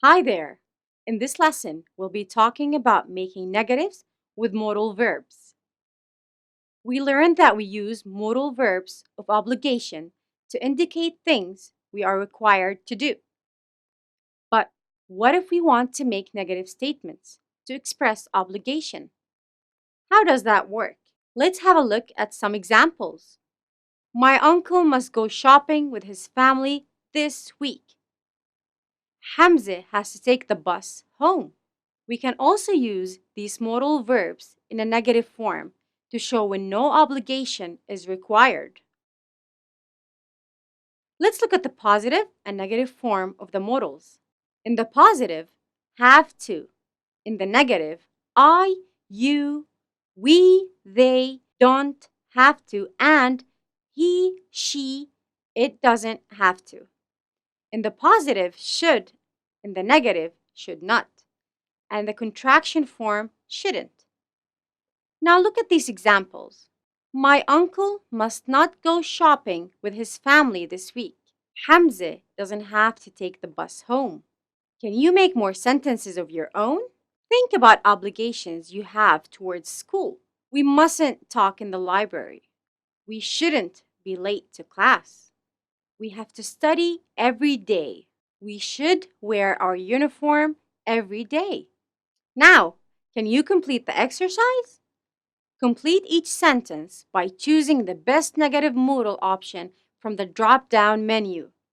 Hi there! In this lesson, we'll be talking about making negatives with modal verbs. We learned that we use modal verbs of obligation to indicate things we are required to do. But what if we want to make negative statements to express obligation? How does that work? Let's have a look at some examples. My uncle must go shopping with his family this week. Hamza has to take the bus home. We can also use these modal verbs in a negative form to show when no obligation is required. Let's look at the positive and negative form of the modals. In the positive, have to. In the negative, I, you, we, they don't have to, and he, she, it doesn't have to. In the positive, should. In the negative, should not. And the contraction form shouldn't. Now look at these examples. My uncle must not go shopping with his family this week. Hamza doesn't have to take the bus home. Can you make more sentences of your own? Think about obligations you have towards school. We mustn't talk in the library. We shouldn't be late to class. We have to study every day. We should wear our uniform every day. Now, can you complete the exercise? Complete each sentence by choosing the best negative modal option from the drop-down menu.